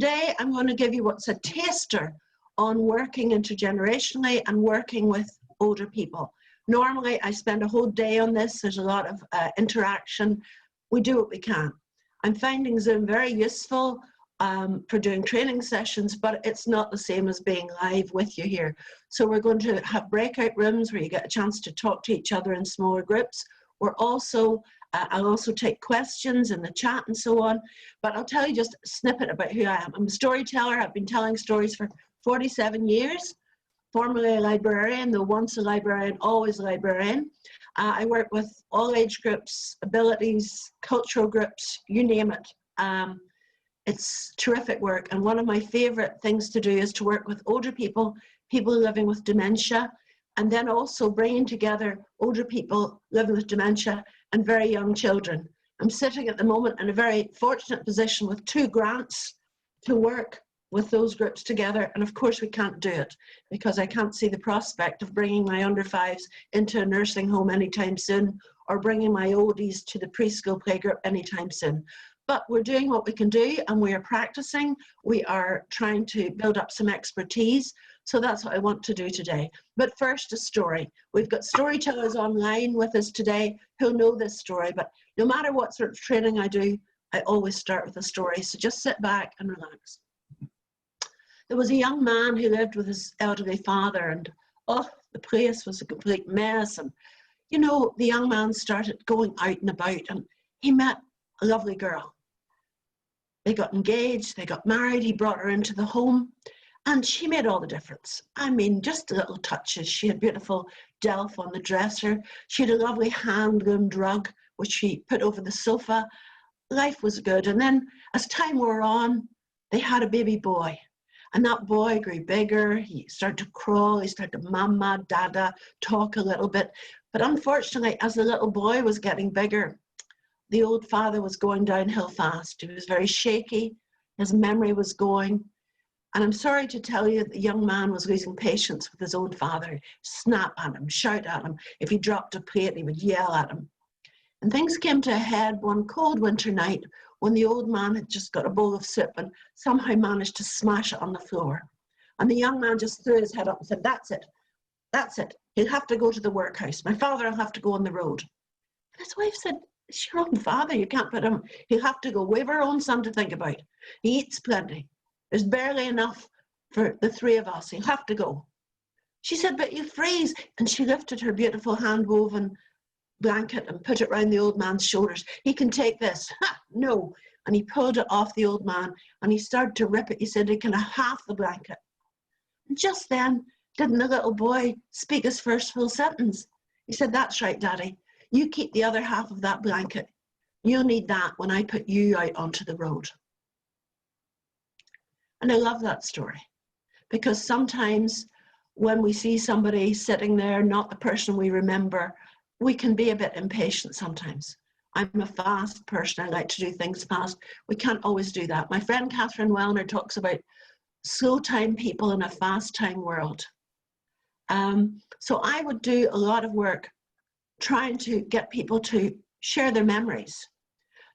Today, I'm going to give you what's a taster on working intergenerationally and working with older people. Normally, I spend a whole day on this. There's a lot of interaction. We do what we can. I'm finding Zoom very useful for doing training sessions, but it's not the same as being live with you here. So we're going to have breakout rooms where you get a chance to talk to each other in smaller groups. We're also, I'll also take questions in the chat and so on, but I'll tell you just a snippet about who I am. I'm a storyteller. I've been telling stories for 47 years, formerly a librarian, though once a librarian, always a librarian. I work with all age groups, abilities, cultural groups, you name it. It's terrific work, and one of my favorite things to do is to work with older people, people living with dementia, and then also bringing together older people living with dementia and very young children. I'm sitting at the moment in a very fortunate position with 2 grants to work with those groups together, and of course we can't do it because I can't see the prospect of bringing my under 5s into a nursing home anytime soon, or bringing my oldies to the preschool playgroup anytime soon. But we're doing what we can do, and we are practicing. We are trying to build up some expertise. So that's what I want to do today. But first, a story. We've got storytellers online with us today who know this story, but no matter what sort of training I do, I always start with a story. So just sit back and relax. There was a young man who lived with his elderly father, and oh, the place was a complete mess. And you know, the young man started going out and about, and he met a lovely girl. They got engaged, they got married, he brought her into the home, and she made all the difference. I mean, just little touches. She had beautiful delf on the dresser. She had a lovely hand-loomed rug, which she put over the sofa. Life was good. And then as time wore on, they had a baby boy. And that boy grew bigger. He started to crawl. He started to mama, dada, talk a little bit. But unfortunately, as the little boy was getting bigger, the old father was going downhill fast. He was very shaky. His memory was going. And I'm sorry to tell you, the young man was losing patience with his own father. Snap at him, shout at him. If he dropped a plate, he would yell at him. And things came to a head one cold winter night when the old man had just got a bowl of soup and somehow managed to smash it on the floor. And the young man just threw his head up and said, "That's it. That's it. He'll have to go to the workhouse. My father will have to go on the road." And his wife said, "It's your own father. You can't put him. He'll have to go. We have our own son to think about. He eats plenty. There's barely enough for the 3 of us. He'll have to go." She said, "But you freeze." And she lifted her beautiful hand-woven blanket and put it round the old man's shoulders. "He can take this." "Ha, no." And he pulled it off the old man and he started to rip it. He said, "He can have half the blanket." And just then, didn't the little boy speak his first full sentence? He said, "That's right, Daddy. You keep the other half of that blanket. You'll need that when I put you out onto the road." And I love that story because sometimes when we see somebody sitting there, not the person we remember, we can be a bit impatient sometimes. I'm a fast person. I like to do things fast. We can't always do that. My friend Catherine Wellner talks about slow time people in a fast time world. So I would do a lot of work trying to get people to share their memories.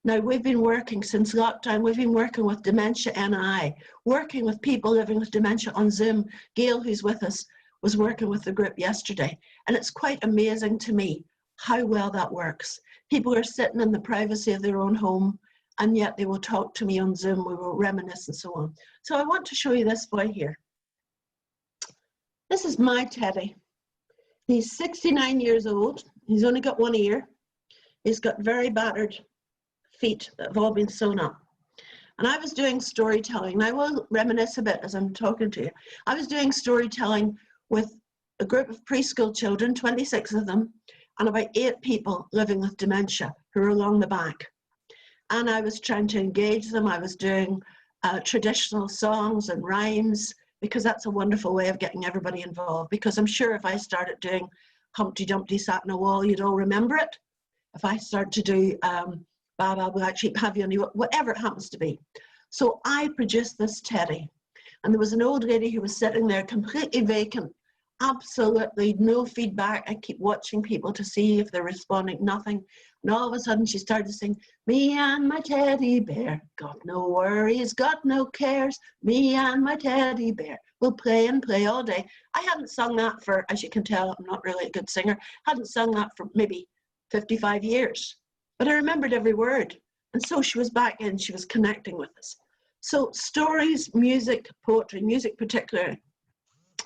Now, we've been working since lockdown, we've been working with Dementia NI, working with people living with dementia on Zoom. Gail, who's with us, was working with the group yesterday. And it's quite amazing to me how well that works. People are sitting in the privacy of their own home, and yet they will talk to me on Zoom, we will reminisce and so on. So I want to show you this boy here. This is my Teddy. He's 69 years old. He's only got 1 ear. He's got very battered feet that have all been sewn up. And I was doing storytelling, and I will reminisce a bit as I'm talking to you. I was doing storytelling with a group of preschool children, 26 of them, and about 8 people living with dementia who are along the back. And I was trying to engage them. I was doing traditional songs and rhymes, because that's a wonderful way of getting everybody involved. Because I'm sure if I started doing Humpty Dumpty sat on a wall, you'd all remember it. If I start to do Baba Black Sheep, have you any, whatever it happens to be. So I produced this Teddy. And there was an old lady who was sitting there completely vacant Absolutely no feedback. I keep watching people to see if they're responding, nothing. And all of a sudden she started to sing, me and my teddy bear, got no worries, got no cares, me and my teddy bear, we'll play and play all day. I hadn't sung that for, as you can tell, I'm not really a good singer, hadn't sung that for maybe 55 years. But I remembered every word. And so she was back in, she was connecting with us. So stories, music, poetry, music particularly,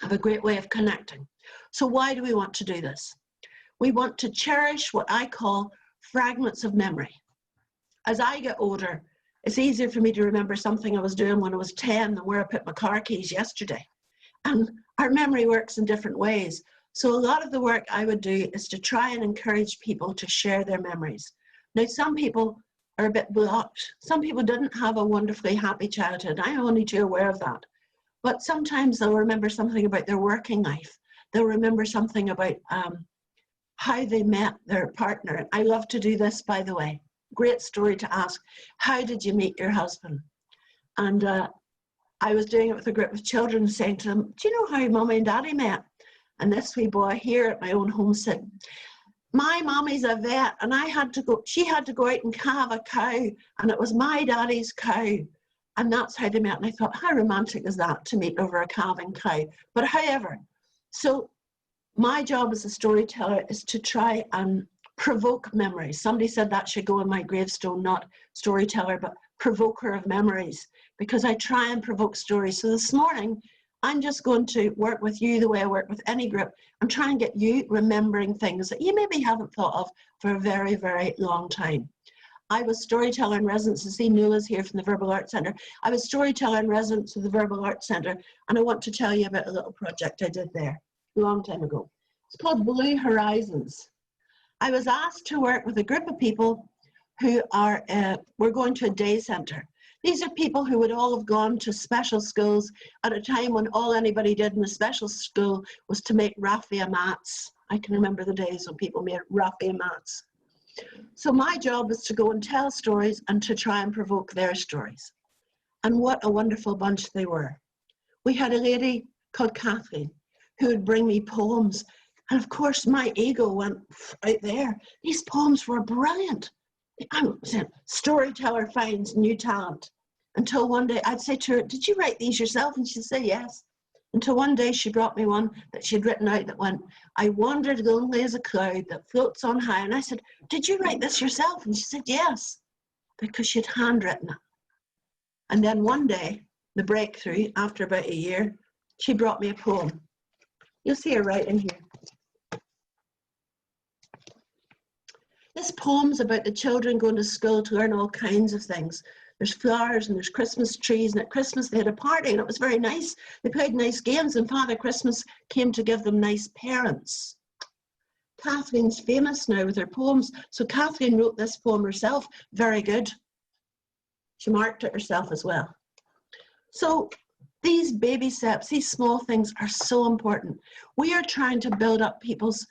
have a great way of connecting. So why do we want to do this? We want to cherish what I call fragments of memory. As I get older, it's easier for me to remember something I was doing when I was 10 than where I put my car keys yesterday. And our memory works in different ways. So a lot of the work I would do is to try and encourage people to share their memories. Now, some people are a bit blocked. Some people didn't have a wonderfully happy childhood. I'm only too aware of that. But sometimes they'll remember something about their working life. They'll remember something about how they met their partner. And I love to do this, by the way. Great story to ask. How did you meet your husband? And I was doing it with a group of children, saying to them, do you know how Mummy and Daddy met? And this wee boy here at my own home said, my mommy's a vet, and she had to go out and calve a cow, and it was my daddy's cow. And that's how they met. And I thought, how romantic is that, to meet over a calving cow? But however, so my job as a storyteller is to try and provoke memories. Somebody said that should go on my gravestone, not storyteller, but provoker of memories, because I try and provoke stories. So this morning, I'm just going to work with you the way I work with any group and try and get you remembering things that you maybe haven't thought of for a very, very long time. I was storyteller in residence. I see Nuala's here from the Verbal Arts Centre. I was storyteller in residence with the Verbal Arts Centre, and I want to tell you about a little project I did there a long time ago. It's called Blue Horizons. I was asked to work with a group of people who were going to a day centre. These are people who would all have gone to special schools at a time when all anybody did in the special school was to make raffia mats. I can remember the days when people made raffia mats. So my job was to go and tell stories and to try and provoke their stories. And what a wonderful bunch they were. We had a lady called Kathleen who would bring me poems. And of course, my ego went out there. These poems were brilliant. I'm saying, storyteller finds new talent. Until one day I'd say to her, did you write these yourself? And she'd say, yes. Until one day she brought me one that she'd written out that went, I wandered lonely as a cloud that floats on high. And I said, did you write this yourself? And she said, yes, because she'd handwritten it. And then one day, the breakthrough, after about a year, she brought me a poem. You'll see her writing here. This poem's about the children going to school to learn all kinds of things. There's flowers and there's Christmas trees, and at Christmas they had a party and it was very nice. They played nice games and Father Christmas came to give them nice parents. Kathleen's famous now with her poems, so Kathleen wrote this poem herself. Very good. She marked it herself as well. So these baby steps, these small things are so important. We are trying to build up people's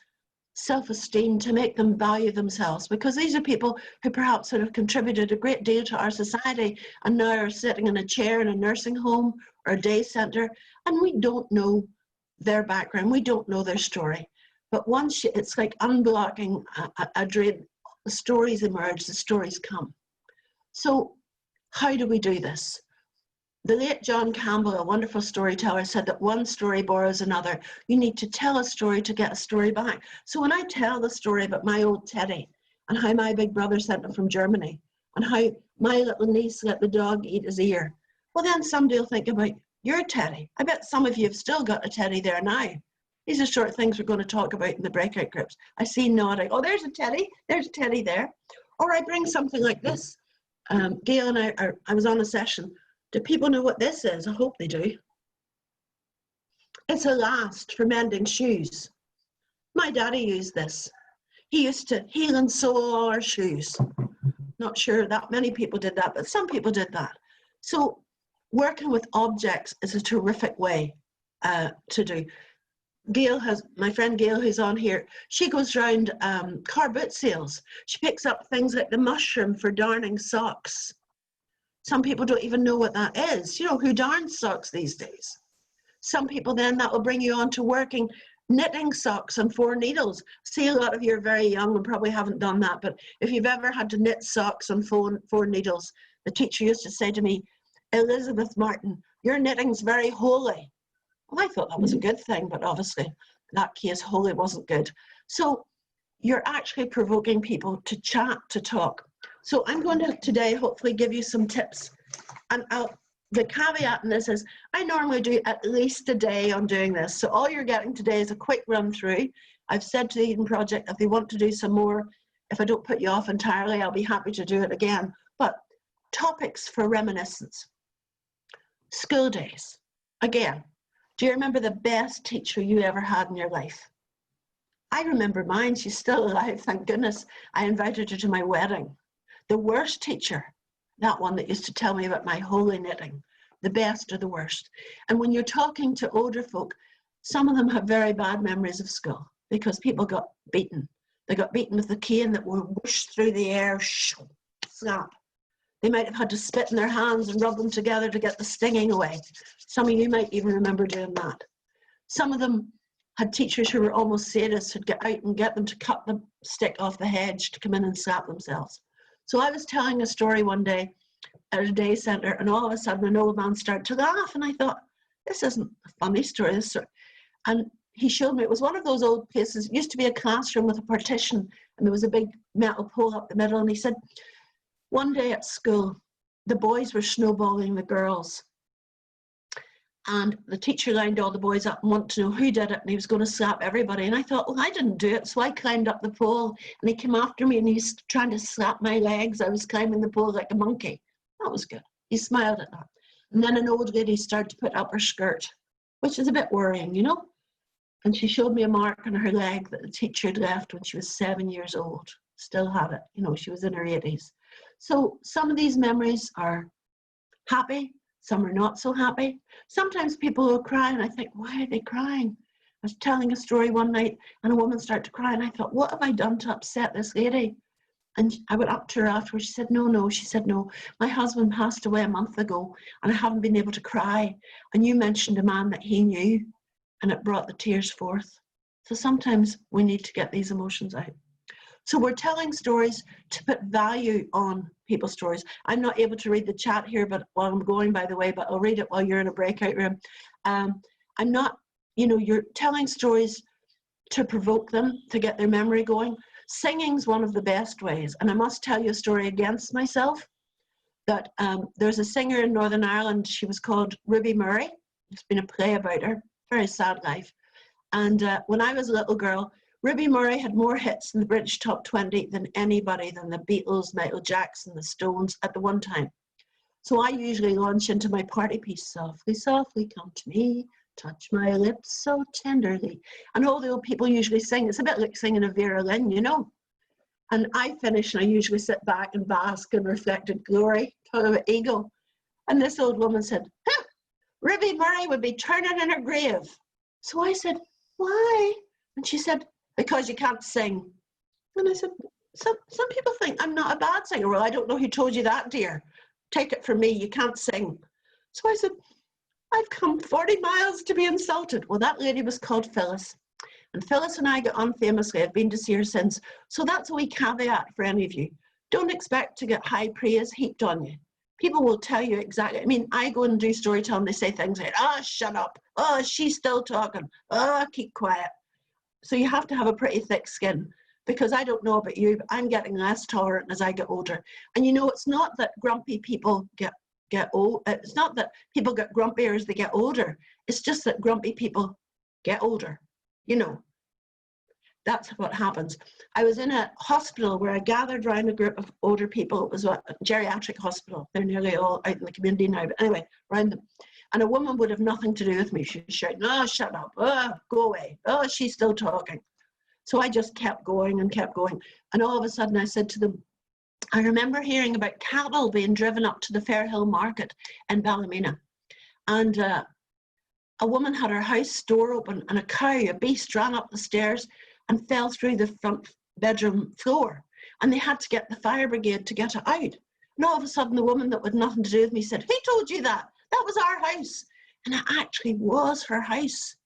self-esteem to make them value themselves, because these are people who perhaps have contributed a great deal to our society and now are sitting in a chair in a nursing home or a day centre, and we don't know their background, we don't know their story. But once it's like unblocking a drain, the stories emerge, the stories come. So how do we do this? The late John Campbell, a wonderful storyteller, said that one story borrows another. You need to tell a story to get a story back. So when I tell the story about my old teddy and how my big brother sent him from Germany and how my little niece let the dog eat his ear, well then somebody will think about your teddy. I bet some of you have still got a teddy there now. These are sort of things we're going to talk about in the breakout groups. I see nodding. Oh, there's a teddy there. Or I bring something like this. Gail and I was on a session. Do people know what this is? I hope they do. It's a last for mending shoes. My daddy used this. He used to heel and sole all our shoes. Not sure that many people did that, but some people did that. So working with objects is a terrific way to do. Gail has, my friend Gail who's on here, she goes around car boot sales. She picks up things like the mushroom for darning socks. Some people don't even know what that is. You know, who darns socks these days? Some people then, that will bring you on to working knitting socks on 4 needles. See, a lot of you are very young and probably haven't done that, but if you've ever had to knit socks on 4 needles, the teacher used to say to me, Elizabeth Martin, your knitting's very holy. Well, I thought that was a good thing, but obviously in that case, holy wasn't good. So you're actually provoking people to chat, to talk. So I'm going to today hopefully give you some tips. And the caveat in this is I normally do at least a day on doing this. So all you're getting today is a quick run through. I've said to the Eden Project, if they want to do some more, if I don't put you off entirely, I'll be happy to do it again. But topics for reminiscence. School days. Again, do you remember the best teacher you ever had in your life? I remember mine. She's still alive, thank goodness. I invited her to my wedding. The worst teacher, that one that used to tell me about my holy knitting, the best or the worst. And when you're talking to older folk, some of them have very bad memories of school because people got beaten. They got beaten with a cane that were whooshed through the air, slap. They might have had to spit in their hands and rub them together to get the stinging away. Some of you might even remember doing that. Some of them had teachers who were almost sadists who'd get out and get them to cut the stick off the hedge to come in and slap themselves. So I was telling a story one day at a day centre, and all of a sudden an old man started to laugh, and I thought, this isn't a funny story. And he showed me, it was one of those old places. It used to be a classroom with a partition, and there was a big metal pole up the middle, and he said, one day at school, the boys were snowballing the girls. And the teacher lined all the boys up and wanted to know who did it, and he was going to slap everybody. And I thought, well, I didn't do it. So I climbed up the pole, and he came after me, and he's trying to slap my legs. I was climbing the pole like a monkey. That was good. He smiled at that. And then an old lady started to put up her skirt, which is a bit worrying, you know. And she showed me a mark on her leg that the teacher had left when she was 7 years old. Still had it. You know, she was in her 80s. So some of these memories are happy. Some are not so happy. Sometimes people will cry, and I think, why are they crying? I was telling a story one night, and a woman started to cry, and I thought, what have I done to upset this lady? And I went up to her afterwards. She said, no. She said, no, my husband passed away a month ago, and I haven't been able to cry. And you mentioned a man that he knew, and it brought the tears forth. So sometimes we need to get these emotions out. So we're telling stories to put value on people's stories. I'm not able to read the chat here, but while I'm going, by the way, but I'll read it while you're in a breakout room. I'm not, you know, you're telling stories to provoke them, to get their memory going. Singing's one of the best ways. And I must tell you a story against myself, that there's a singer in Northern Ireland. She was called Ruby Murray. There's been a play about her, very sad life. And when I was a little girl, Ruby Murray had more hits in the British top 20 than anybody, than the Beatles, Michael Jackson, the Stones at the one time. So I usually launch into my party piece, softly, softly, come to me, touch my lips so tenderly. And all the old people usually sing. It's a bit like singing a Vera Lynn, you know. And I finish, and I usually sit back and bask in reflected glory, kind of an eagle. And this old woman said, huh, Ruby Murray would be turning in her grave. So I said, why? And she said, because you can't sing. And I said, some people think I'm not a bad singer. Well, I don't know who told you that, dear. Take it from me, you can't sing. So I said, I've come 40 miles to be insulted. Well, that lady was called Phyllis. And Phyllis and I got on famously. I've been to see her since. So that's a wee caveat for any of you. Don't expect to get high praise heaped on you. People will tell you exactly. I mean, I go and do storytelling, they say things like, oh, shut up. Oh, she's still talking. Oh, keep quiet. So you have to have a pretty thick skin, because I don't know about you, but I'm getting less tolerant as I get older. And you know, it's not that grumpy people get old. It's not that people get grumpier as they get older. It's just that grumpy people get older. You know, that's what happens. I was in a hospital where I gathered around a group of older people. It was a geriatric hospital. They're nearly all out in the community now. But anyway, around them. And a woman would have nothing to do with me. She was shouting, oh, shut up. Oh, go away. Oh, she's still talking. So I just kept going and kept going. And all of a sudden I said to them, I remember hearing about cattle being driven up to the Fairhill Market in Ballymena. And a woman had her house door open, and a cow, a beast, ran up the stairs and fell through the front bedroom floor. And they had to get the fire brigade to get it out. And all of a sudden the woman that had nothing to do with me said, who told you that? That was our house. And it actually was her house.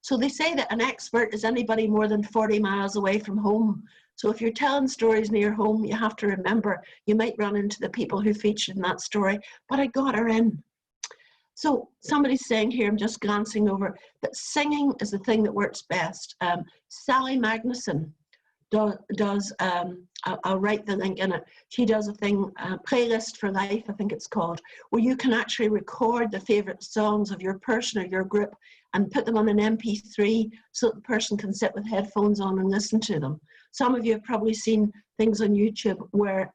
So they say that an expert is anybody more than 40 miles away from home. So if you're telling stories near home, you have to remember you might run into the people who featured in that story, but I got her in. So somebody's saying here, I'm just glancing over, that singing is the thing that works best. Sally Magnuson does I'll write the link in it. She does a thing, Playlist for Life, I think it's called, where you can actually record the favorite songs of your person or your group and put them on an MP3 so that the person can sit with headphones on and listen to them. Some of you have probably seen things on YouTube where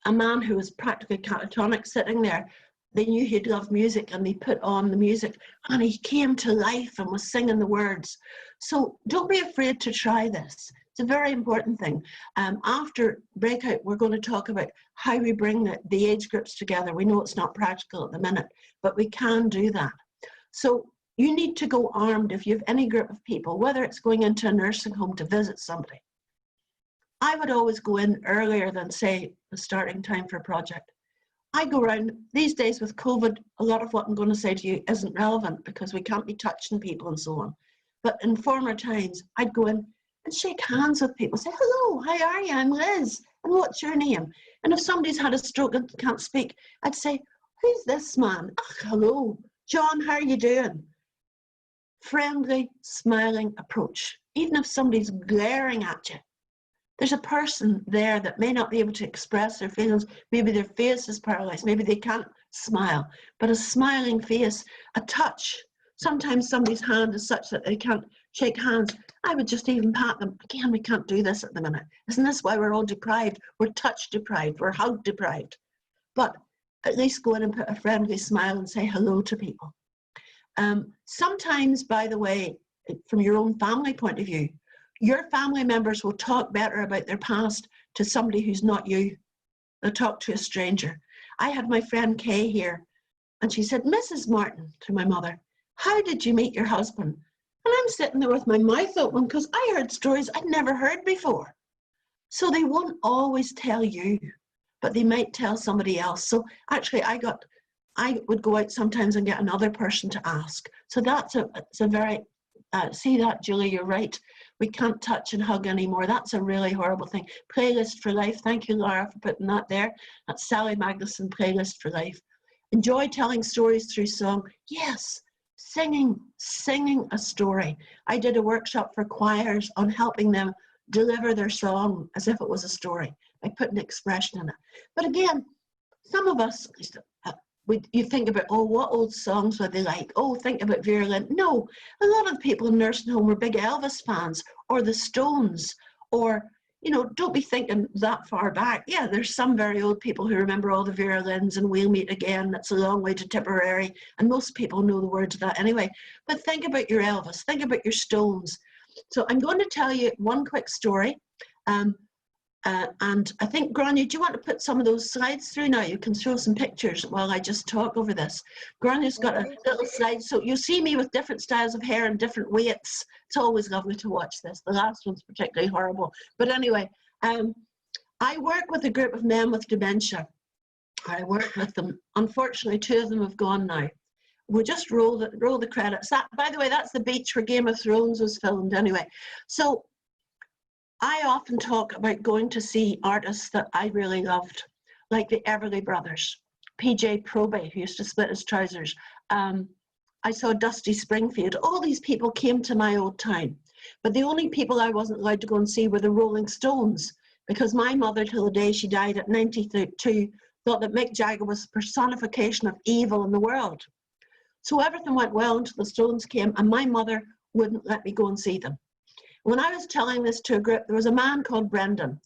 a man who was practically catatonic sitting there, they knew he'd love music and they put on the music and he came to life and was singing the words. So don't be afraid to try this. It's a very important thing. After breakout, we're going to talk about how we bring the age groups together. We know it's not practical at the minute, but we can do that. So you need to go armed if you have any group of people, whether it's going into a nursing home to visit somebody. I would always go in earlier than, say, the starting time for a project. I go around, these days with COVID, a lot of what I'm going to say to you isn't relevant because we can't be touching people and so on. But in former times, I'd go in and shake hands with people, say, hello, how are you? I'm Liz, and what's your name? And if somebody's had a stroke and can't speak, I'd say, who's this man? Oh, hello, John, how are you doing? Friendly, smiling approach. Even if somebody's glaring at you, there's a person there that may not be able to express their feelings. Maybe their face is paralyzed. Maybe they can't smile. But a smiling face, a touch. Sometimes somebody's hand is such that they can't shake hands. I would just even pat them. Again, we can't do this at the minute. Isn't this why we're all deprived? We're touch deprived. We're hug deprived. But at least go in and put a friendly smile and say hello to people. Sometimes, by the way, from your own family point of view, your family members will talk better about their past to somebody who's not you. They'll talk to a stranger. I had my friend Kay here, and she said, Mrs. Martin, to my mother, how did you meet your husband? And I'm sitting there with my mouth open because I heard stories I'd never heard before. So they won't always tell you, but they might tell somebody else. So actually, I would go out sometimes and get another person to ask. So it's a very, see that, Julie, you're right. We can't touch and hug anymore. That's a really horrible thing. Playlist for Life. Thank you, Laura, for putting that there. That's Sally Magnuson, Playlist for Life. Enjoy telling stories through song. Yes, singing a story. I did a workshop for choirs on helping them deliver their song as if it was a story by putting expression in it. But again, some of us, you think about, oh, what old songs were they like? Oh, think about Vera Lynn. No, a lot of people in nursing home were big Elvis fans, or the Stones, or, you know, don't be thinking that far back. Yeah, there's some very old people who remember all the Vera Lynns and We'll Meet Again. That's a long way to Tipperary, and most people know the words of that anyway. But think about your Elvis, think about your Stones. So I'm going to tell you one quick story. And I think, Grania, do you want to put some of those slides through now? You can show some pictures while I just talk over this. Grania's got a little slide, so you'll see me with different styles of hair and different weights. It's always lovely to watch this. The last one's particularly horrible. But anyway, I work with a group of men with dementia. I work with them. Unfortunately, 2 of them have gone now. We'll just roll the credits. That, by the way, that's the beach where Game of Thrones was filmed anyway. So I often talk about going to see artists that I really loved, like the Everly Brothers, PJ Proby, who used to split his trousers. I saw Dusty Springfield. All these people came to my old town, but the only people I wasn't allowed to go and see were the Rolling Stones, because my mother, till the day she died at 92, thought that Mick Jagger was the personification of evil in the world. So everything went well until the Stones came, and my mother wouldn't let me go and see them. When I was telling this to a group, there was a man called Brendan.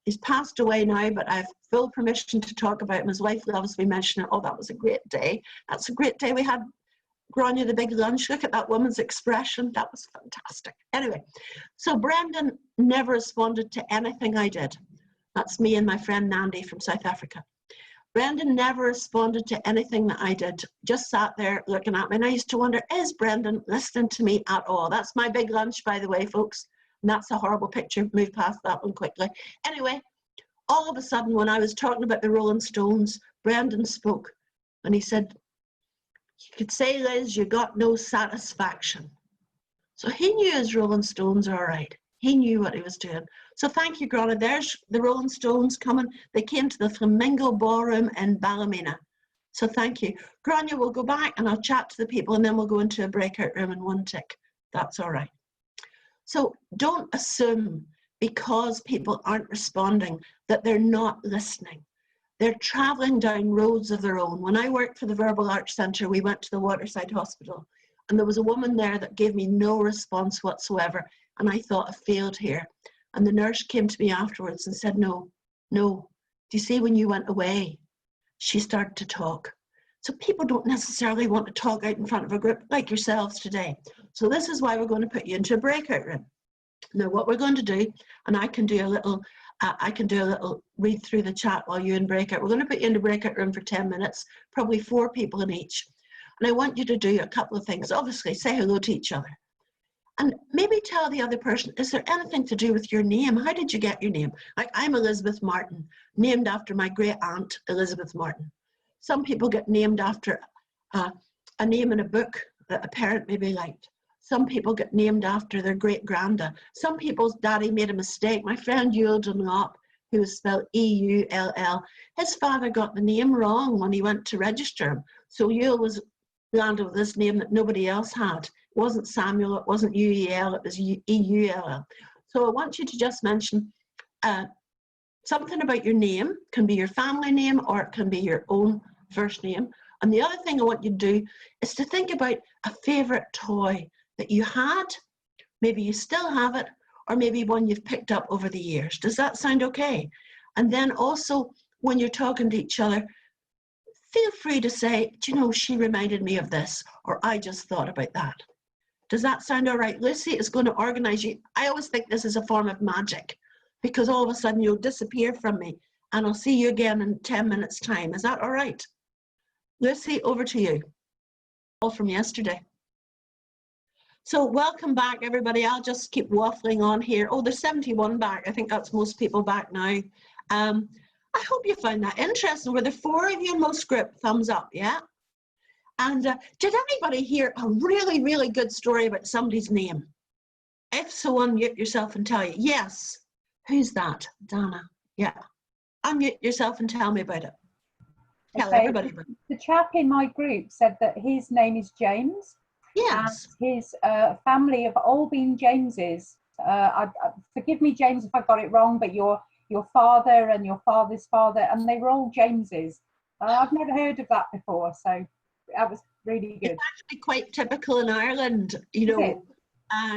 He's passed away now, but I have full permission to talk about him. His wife loves me mentioning, oh, that was a great day. That's a great day. We had, Grania, the big lunch. Look at that woman's expression. That was fantastic. Anyway, so Brendan never responded to anything I did. That's me and my friend Nandi from South Africa. Brendan never responded to anything that I did, just sat there looking at me. And I used to wonder, is Brendan listening to me at all? That's my big lunch, by the way, folks. And that's a horrible picture. Move past that one quickly. Anyway, all of a sudden, when I was talking about the Rolling Stones, Brendan spoke. And he said, You could say, Liz, you got no satisfaction. So he knew his Rolling Stones all right. He knew what he was doing. So thank you, Grana. There's the Rolling Stones coming. They came to the Flamingo Ballroom in Ballymena. So thank you. Grania, we'll go back and I'll chat to the people and then we'll go into a breakout room in one tick. That's all right. So don't assume because people aren't responding that they're not listening. They're traveling down roads of their own. When I worked for the Verbal Arts Centre, we went to the Waterside Hospital and there was a woman there that gave me no response whatsoever. And I thought, I failed here. And the nurse came to me afterwards and said, no. Do you see when you went away, she started to talk. So people don't necessarily want to talk out in front of a group like yourselves today. So this is why we're going to put you into a breakout room. Now what we're going to do, and I can do a little read through the chat while you're in breakout. We're going to put you in the breakout room for 10 minutes, probably 4 people in each. And I want you to do a couple of things. Obviously, say hello to each other. And maybe tell the other person, is there anything to do with your name? How did you get your name? Like, I'm Elizabeth Martin, named after my great aunt, Elizabeth Martin. Some people get named after a name in a book that a parent maybe liked. Some people get named after their great granda. Some people's daddy made a mistake. My friend Yule Dunlop, who was spelled E-U-L-L, his father got the name wrong when he went to register him. So Yule was landed with this name that nobody else had. It wasn't Samuel, it wasn't U-E-L, it was E-U-L-L. So I want you to just mention something about your name. Can be your family name or it can be your own first name. And the other thing I want you to do is to think about a favorite toy that you had, maybe you still have it, or maybe one you've picked up over the years. Does that sound okay? And then also when you're talking to each other, feel free to say, do you know, she reminded me of this, or I just thought about that. Does that sound all right? Lucy is going to organize you. I always think this is a form of magic because all of a sudden you'll disappear from me and I'll see you again in 10 minutes time. Is that all right? Lucy, over to you. All from yesterday. So welcome back, everybody. I'll just keep waffling on here. Oh, there's 71 back. I think that's most people back now. I hope you found that interesting. Were there 4 of you in most group? Thumbs up, yeah? And did anybody hear a really, really good story about somebody's name? If so, unmute yourself and tell you. Yes. Who's that? Dana. Yeah. Unmute yourself and tell me about it. Tell everybody about it. The chap in my group said that his name is James. Yes. And his family have all been Jameses. Forgive me, James, if I got it wrong, but your father and your father's father, and they were all Jameses. I've never heard of that before, so that was really good. It's actually quite typical in Ireland, you know.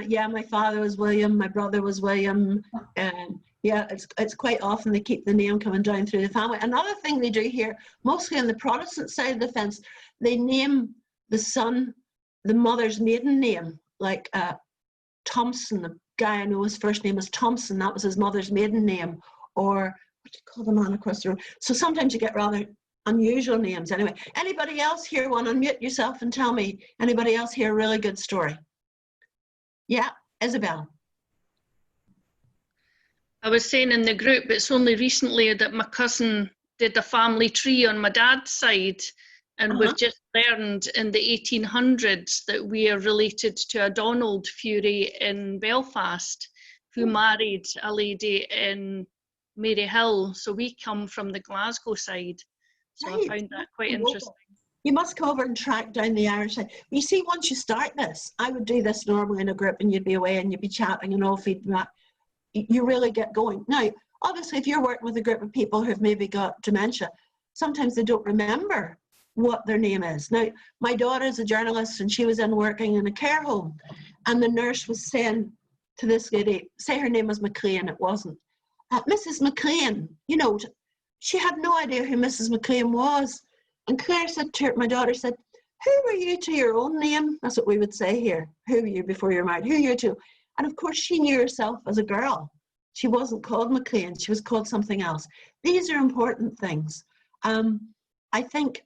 Yeah, my father was William, my brother was William, and yeah, it's quite often they keep the name coming down through the family. Another thing they do here, mostly on the Protestant side of the fence, they name the son the mother's maiden name, like Thompson. The guy I know his first name is Thompson, that was his mother's maiden name. Or what do you call the man across the road? So sometimes you get rather unusual names. Anyway, anybody else here want to unmute yourself and tell me, anybody else here a really good story? Yeah, Isabel. I was saying in the group, it's only recently that my cousin did a family tree on my dad's side, and we've just learned in the 1800s that we are related to a Donald Fury in Belfast who married a lady in Maryhill. So we come from the Glasgow side. So right. I found that quite interesting. You must come over and track down the Irish side. You see, once you start this, I would do this normally in a group and you'd be away and you'd be chatting and all feedback. You really get going. Now, obviously, if you're working with a group of people who've maybe got dementia, sometimes they don't remember what their name is. Now, my daughter's a journalist and she was in working in a care home, and the nurse was saying to this lady, say her name was McLean, it wasn't. Mrs. McLean, you know, she had no idea who Mrs. McLean was. And Claire said to her, my daughter said, who were you to your own name? That's what we would say here. Who were you before you were married? Who are you to? And of course, she knew herself as a girl. She wasn't called McLean, she was called something else. These are important things. I think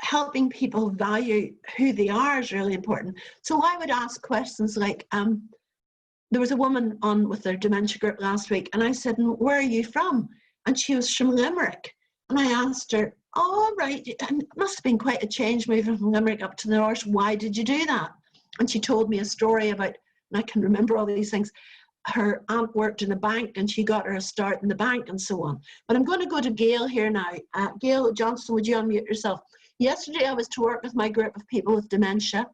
helping people value who they are is really important. So I would ask questions like, there was a woman on with their dementia group last week, and I said, where are you from? And she was from Limerick. And I asked her, Oh, right. And it must have been quite a change moving from Limerick up to the north. Why did you do that? And she told me a story about, and I can remember all these things. Her aunt worked in a bank and she got her a start in the bank and so on. But I'm going to go to Gail here now. Gail Johnston, would you unmute yourself? Yesterday I was to work with my group of people with dementia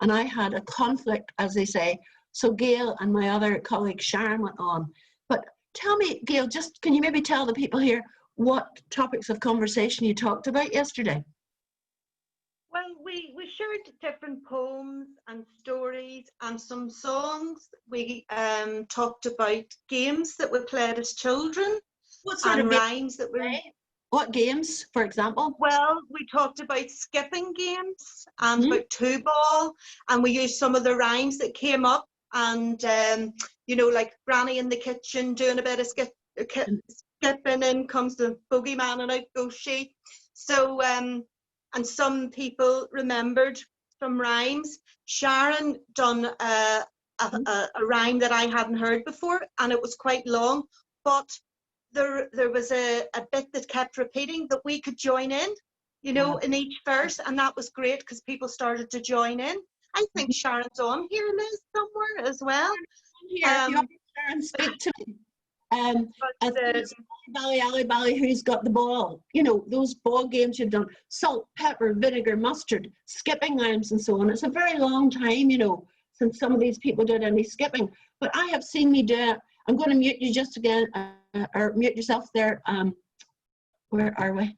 and I had a conflict, as they say. So Gail and my other colleague Sharon went on. But tell me, Gail, just can you maybe tell the people here what topics of conversation you talked about yesterday? Well, we shared different poems and stories and some songs. We talked about games that we played as children. What sort and of rhymes that we... What games, for example? Well, we talked about skipping games and about two ball, and we used some of the rhymes that came up, and you know, like Granny in the kitchen doing a bit of skipping, in comes the bogeyman and out goes she. So and some people remembered some rhymes. Sharon done a rhyme that I hadn't heard before, and it was quite long, but there was a bit that kept repeating that we could join in, you know, in each verse, and that was great because people started to join in. I think Sharon's on here, Liz, somewhere as well. Sharon, speak to me. Bally, who's got the ball? You know, those ball games you've done, salt, pepper, vinegar, mustard, skipping rhymes and so on. It's a very long time, you know, since some of these people did any skipping. But I have seen me do it. I'm going to mute you just again, or mute yourself there. Where are we?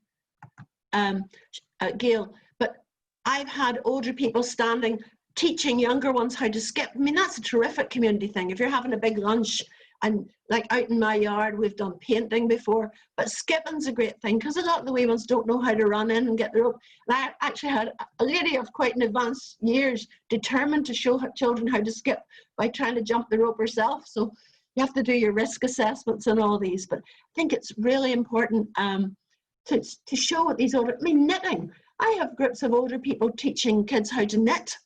Gail. But I've had older people standing, teaching younger ones how to skip. I mean, that's a terrific community thing. If you're having a big lunch, and like out in my yard, we've done painting before, but skipping's a great thing because a lot of the wee ones don't know how to run in and get the rope. And I actually had a lady of quite an advanced years determined to show her children how to skip by trying to jump the rope herself. So you have to do your risk assessments and all these, but I think it's really important to show what these older, I mean, knitting. I have groups of older people teaching kids how to knit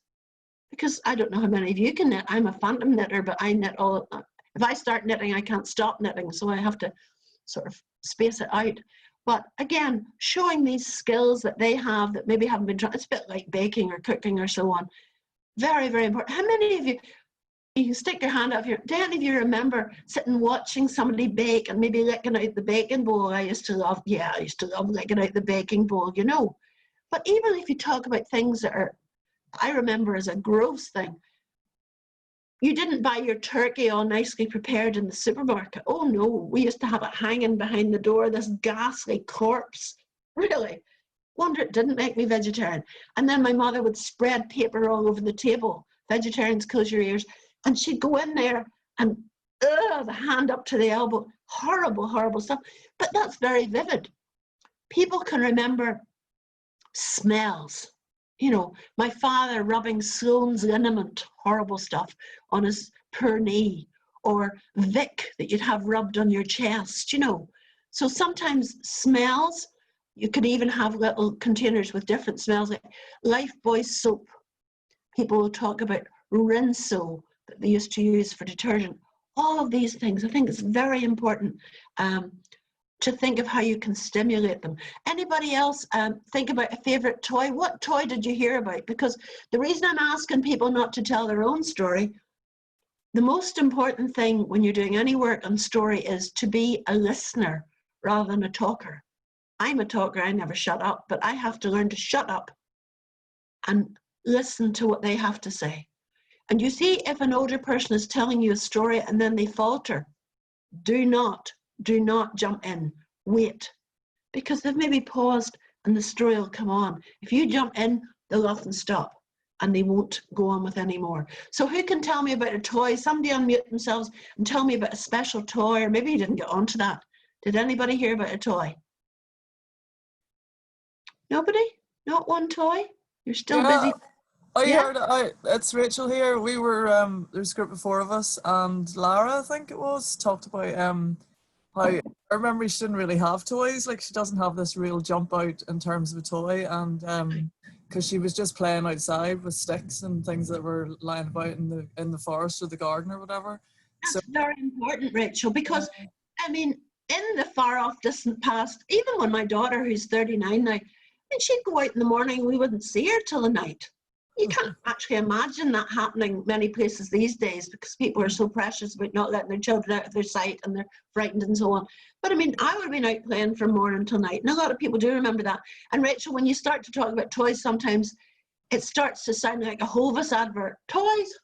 because I don't know how many of you can knit. I'm a phantom knitter, but I knit all. If I start knitting, I can't stop knitting, so I have to sort of space it out. But again, showing these skills that they have that maybe haven't been taught, it's a bit like baking or cooking or so on. Very, very important. How many of you, you can stick your hand up here, do any of you remember sitting watching somebody bake and maybe licking out the baking bowl? I used to love licking out the baking bowl, you know. But even if you talk about things that are, I remember as a gross thing, you didn't buy your turkey all nicely prepared in the supermarket. Oh no, we used to have it hanging behind the door, this ghastly corpse. Really? Wonder it didn't make me vegetarian. And then my mother would spread paper all over the table. Vegetarians, close your ears. And she'd go in there and the hand up to the elbow. Horrible, horrible stuff. But that's very vivid. People can remember smells. You know, my father rubbing Sloane's liniment, horrible stuff, on his poor knee, or Vic that you'd have rubbed on your chest, you know. So sometimes smells, you could even have little containers with different smells, like Lifebuoy soap. People will talk about Rinso that they used to use for detergent. All of these things, I think it's very important to think of how you can stimulate them. Anybody else think about a favorite toy? What toy did you hear about? Because the reason I'm asking people not to tell their own story, the most important thing when you're doing any work on story is to be a listener rather than a talker. I'm a talker, I never shut up, but I have to learn to shut up and listen to what they have to say. And you see, if an older person is telling you a story and then they falter, do not jump in, wait, because they've maybe paused and the story will come on. If you jump in, they'll often stop and they won't go on with any more. So who can tell me about a toy? Somebody unmute themselves and tell me about a special toy, or maybe you didn't get onto that. Did anybody hear about a toy? Nobody? Not one toy? You're still busy. I heard, it's Rachel here. We were, there's a group of 4 of us, and Lara, I think it was, talked about how, I remember she didn't really have toys, like she doesn't have this real jump out in terms of a toy, and because she was just playing outside with sticks and things that were lying about in the forest or the garden or whatever. That's very important, Rachel, because I mean, in the far off distant past, even when my daughter, who's 39 now, and she'd go out in the morning, we wouldn't see her till the night. You can't actually imagine that happening many places these days because people are so precious about not letting their children out of their sight and they're frightened and so on. But I mean, I would have been out playing from morning till night, and a lot of people do remember that. And Rachel, when you start to talk about toys, sometimes it starts to sound like a Hovis advert. Toys?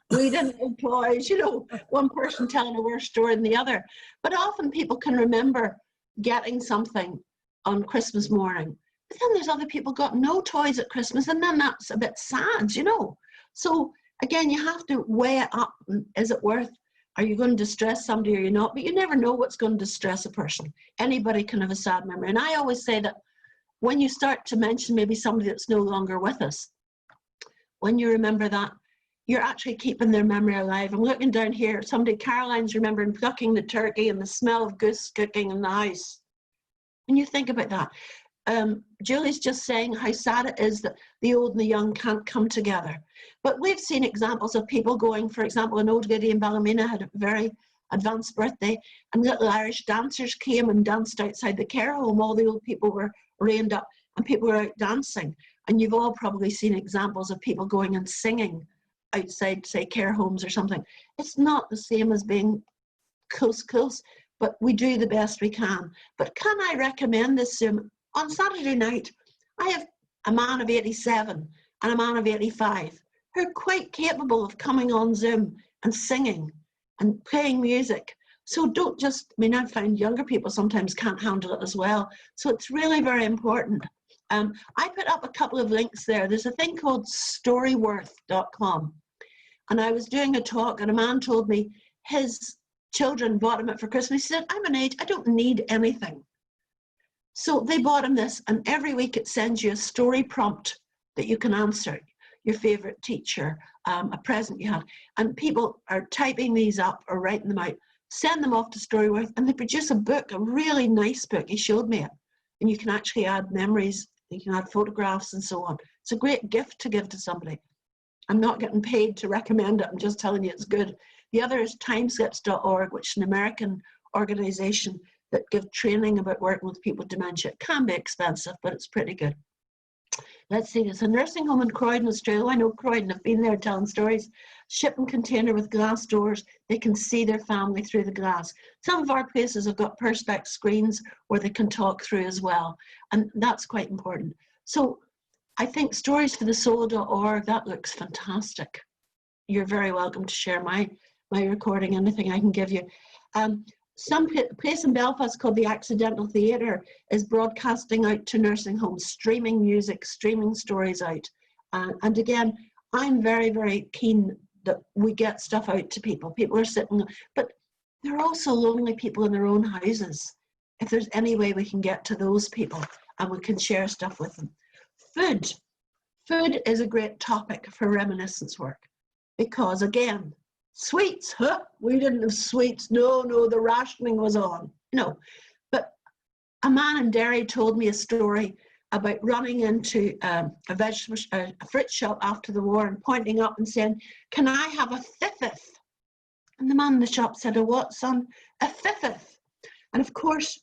We didn't have toys, you know, one person telling a worse story than the other. But often people can remember getting something on Christmas morning. But then there's other people got no toys at Christmas, and then that's a bit sad, you know. So again, you have to weigh it up. Is it worth, are you going to distress somebody or you're not? But you never know what's going to distress a person. Anybody can have a sad memory. And I always say that when you start to mention maybe somebody that's no longer with us, when you remember that, you're actually keeping their memory alive. I'm looking down here, Caroline's remembering plucking the turkey and the smell of goose cooking in the house. When you think about that, Julie's just saying how sad it is that the old and the young can't come together. But we've seen examples of people going, for example, an old lady in Ballymena had a very advanced birthday, and little Irish dancers came and danced outside the care home. All the old people were reined up and people were out dancing. And you've all probably seen examples of people going and singing outside, say, care homes or something. It's not the same as being close, but we do the best we can. But can I recommend this Zoom? On Saturday night, I have a man of 87 and a man of 85 who are quite capable of coming on Zoom and singing and playing music. So don't just, I mean, I've found younger people sometimes can't handle it as well. So it's really very important. I put up a couple of links there. There's a thing called storyworth.com. And I was doing a talk and a man told me his children bought him it for Christmas. He said, I'm an age, I don't need anything. So they bought him this, and every week it sends you a story prompt that you can answer, your favorite teacher, a present you had. And people are typing these up or writing them out, send them off to Storyworth, and they produce a book, a really nice book. He showed me it. And you can actually add memories, you can add photographs and so on. It's a great gift to give to somebody. I'm not getting paid to recommend it, I'm just telling you it's good. The other is timeslips.org, which is an American organization that give training about working with people with dementia. It can be expensive, but it's pretty good. Let's see, there's a nursing home in Croydon, Australia. I know Croydon, I've been there telling stories. Shipping container with glass doors. They can see their family through the glass. Some of our places have got perspex screens where they can talk through as well. And that's quite important. So I think storiesforthesoul.org, that looks fantastic. You're very welcome to share my recording, anything I can give you. Some place in Belfast called the Accidental Theatre is broadcasting out to nursing homes, streaming music, streaming stories out. And again, I'm very, very keen that we get stuff out to people. People are sitting, but there are also lonely people in their own houses. If there's any way we can get to those people and we can share stuff with them. Food. Food is a great topic for reminiscence work because, again, sweets, huh? We didn't have sweets. No, the rationing was on. No, but a man in Derry told me a story about running into a fruit shop after the war and pointing up and saying, "Can I have a fifth?" And the man in the shop said, "A what, son?" "A fifth." And of course,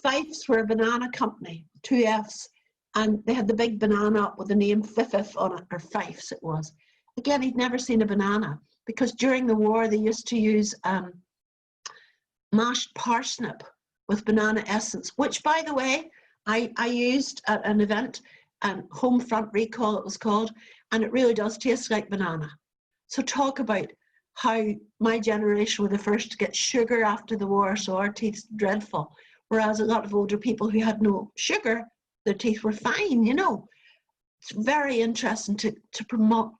Fifes were a banana company, 2 Fs, and they had the big banana up with the name Fifth on it, or Fifes it was. Again, he'd never seen a banana, because during the war they used to use mashed parsnip with banana essence, which, by the way, I used at an event, Home Front Recall it was called, and it really does taste like banana. So talk about how my generation were the first to get sugar after the war, so our teeth's dreadful, whereas a lot of older people who had no sugar, their teeth were fine, you know. It's very interesting to promote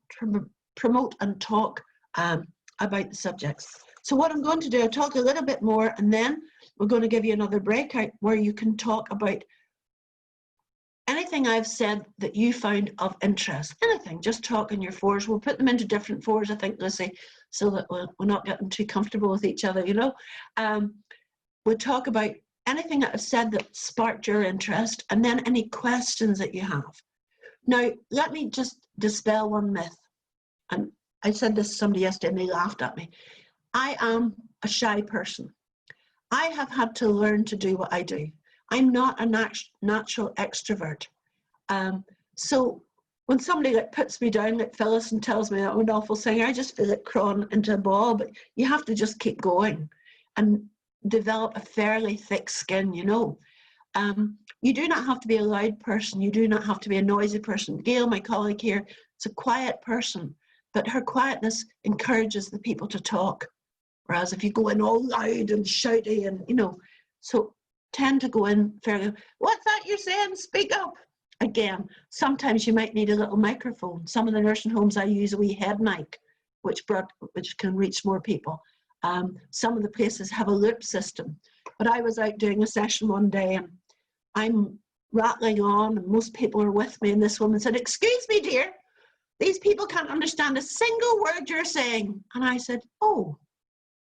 and talk about the subjects. So what I'm going to do, I'll talk a little bit more, and then we're going to give you another breakout where you can talk about anything I've said that you found of interest. Anything, just talk in your fours. We'll put them into different fours, I think, Lucy, so that we're not getting too comfortable with each other, you know. We'll talk about anything that I've said that sparked your interest, and then any questions that you have. Now, let me just dispel one myth. And I said this to somebody yesterday and they laughed at me. I am a shy person. I have had to learn to do what I do. I'm not a natural extrovert. So when somebody like puts me down like Phyllis and tells me I'm an awful singer, I just feel like crawling into a ball. But you have to just keep going and develop a fairly thick skin, you know. You do not have to be a loud person. You do not have to be a noisy person. Gail, my colleague here, is a quiet person, but her quietness encourages the people to talk. Whereas if you go in all loud and shouty and, you know, so tend to go in fairly, what's that you're saying? Speak up. Again, sometimes you might need a little microphone. Some of the nursing homes I use a wee head mic, which can reach more people. Some of the places have a loop system. But I was out doing a session one day and I'm rattling on and most people are with me and this woman said, excuse me, dear, these people can't understand a single word you're saying. And I said, oh,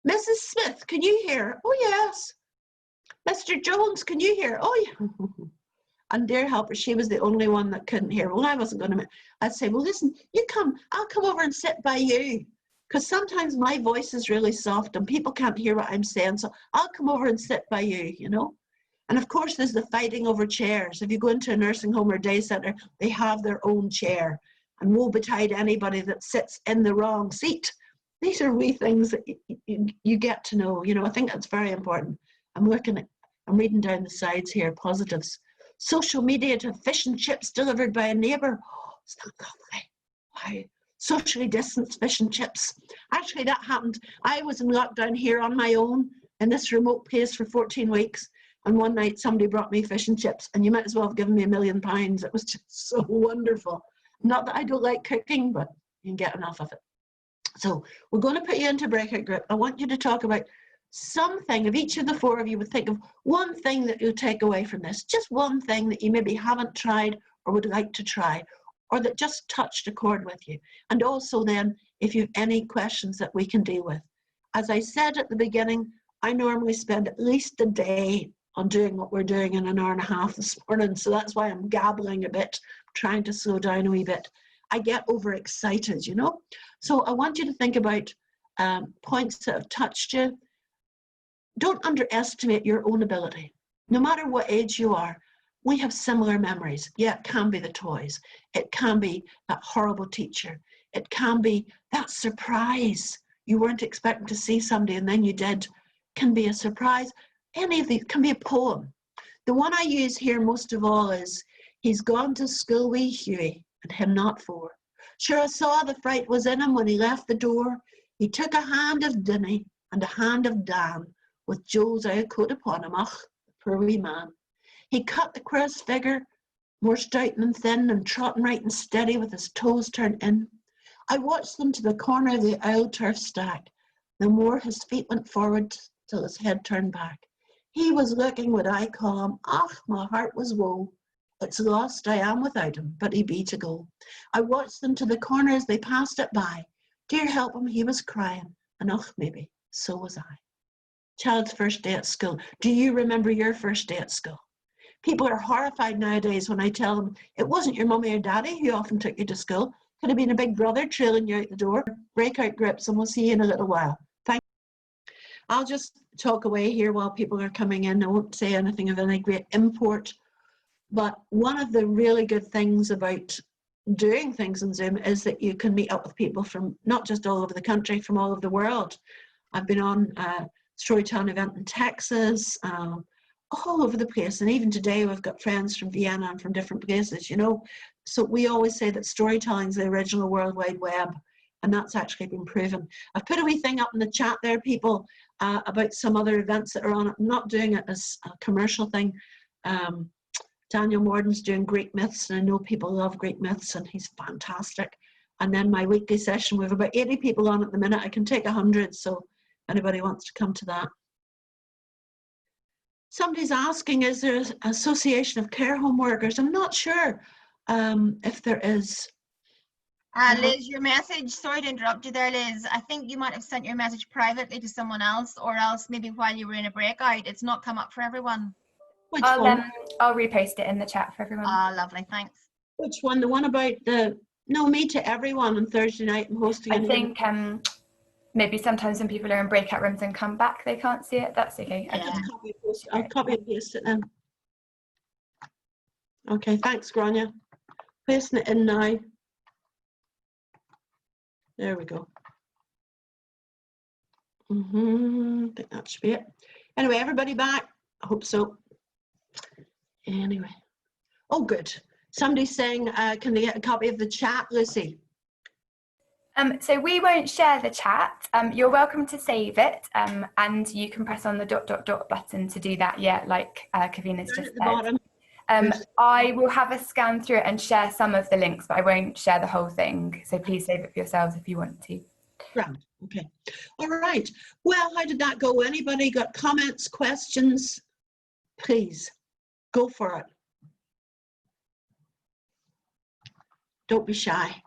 Mrs. Smith, can you hear? Oh, yes. Mr. Jones, can you hear? Oh, yeah. And dear helper, she was the only one that couldn't hear. Well, I wasn't going to, I'd say, well, listen, you come, I'll come over and sit by you. Because sometimes my voice is really soft and people can't hear what I'm saying. So I'll come over and sit by you, you know. And of course, there's the fighting over chairs. If you go into a nursing home or day centre, they have their own chair. And woe betide anybody that sits in the wrong seat. These are wee things that you get to know. You know, I think that's very important. I'm reading down the sides here, positives. Social media to fish and chips delivered by a neighbour. Oh, it's not lovely. Wow. Socially distanced fish and chips. Actually, that happened. I was in lockdown here on my own in this remote place for 14 weeks. And one night somebody brought me fish and chips and you might as well have given me £1 million. It was just so wonderful. Not that I don't like cooking, but you can get enough of it. So we're going to put you into breakout group. I want you to talk about something. If each of the four of you would think of one thing that you'll take away from this, just one thing that you maybe haven't tried or would like to try, or that just touched a chord with you. And also then, if you have any questions that we can deal with. As I said at the beginning, I normally spend at least a day on doing what we're doing in an hour and a half this morning. So that's why I'm gabbling a bit, trying to slow down a wee bit. I get overexcited, you know? So I want you to think about points that have touched you. Don't underestimate your own ability. No matter what age you are, we have similar memories. Yeah, it can be the toys. It can be that horrible teacher. It can be that surprise. You weren't expecting to see somebody and then you did. Can be a surprise. Any of these can be a poem. The one I use here most of all is, he's gone to school wee Hughie, and him not for. Sure, I saw the fright was in him when he left the door. He took a hand of Dinny and a hand of Dan, with Joe's old coat upon him. Ach, the poor wee man. He cut the queerest figure, more stout and thin, and trotting right and steady with his toes turned in. I watched them to the corner of the old turf stack. No more his feet went forward till his head turned back. He was looking what I call him. Ach, my heart was woe. It's lost I am without him, but he be to go. I watched them to the corner as they passed it by. Dear help him, he was crying, and ach, maybe, so was I. Child's first day at school. Do you remember your first day at school? People are horrified nowadays when I tell them it wasn't your mummy or daddy who often took you to school. Could have been a big brother trailing you out the door. Breakout groups, and we'll see you in a little while. Thank you. I'll just talk away here while people are coming in. I won't say anything of any great import. But one of the really good things about doing things on Zoom is that you can meet up with people from not just all over the country, from all over the world. I've been on a storytelling event in Texas, all over the place. And even today we've got friends from Vienna and from different places, you know. So we always say that storytelling is the original World Wide Web, and that's actually been proven. I've put a wee thing up in the chat there, people, about some other events that are on it. I'm not doing it as a commercial thing. Daniel Morden's doing Greek myths, and I know people love Greek myths, and he's fantastic. And then my weekly session, we have about 80 people on at the minute. I can take 100, so if anybody wants to come to that. Somebody's asking, is there an association of care home workers? I'm not sure if there is. Liz, your message, sorry to interrupt you there, Liz. I think you might have sent your message privately to someone else, or else maybe while you were in a breakout. It's not come up for everyone. Which one? I'll repost it in the chat for everyone. Ah, lovely, thanks. Which one? The one about the, no, me to everyone on Thursday night. I'm hosting. I think maybe sometimes when people are in breakout rooms and come back, they can't see it. That's okay. I'll copy and paste it then. Okay, thanks, Grania. Pasting it in now. There we go. I think that should be it. Anyway, everybody back? I hope so. Anyway. Oh, good. Somebody's saying, can they get a copy of the chat, Lucy? So we won't share the chat. You're welcome to save it, and you can press on the ... button to do that. Yeah, like Kavina's just said. Bottom. I will have a scan through it and share some of the links, but I won't share the whole thing. So please save it for yourselves if you want to. Right. Okay. All right. Well, how did that go? Anybody got comments, questions? Please go for it. Don't be shy.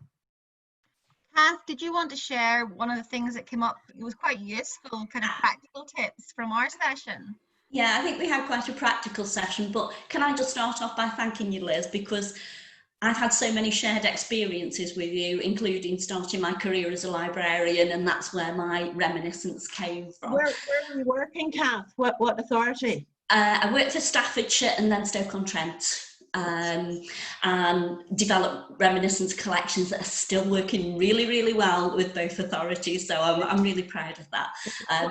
Kath, did you want to share one of the things that came up? It was quite useful, kind of practical tips from our session. Yeah, I think we had quite a practical session, but can I just start off by thanking you, Liz, because I've had so many shared experiences with you, including starting my career as a librarian, and that's where my Reminiscence came from. Where were you working, Kath? What authority? I worked for Staffordshire and then Stoke-on-Trent, and developed Reminiscence collections that are still working really, really well with both authorities. So I'm really proud of that.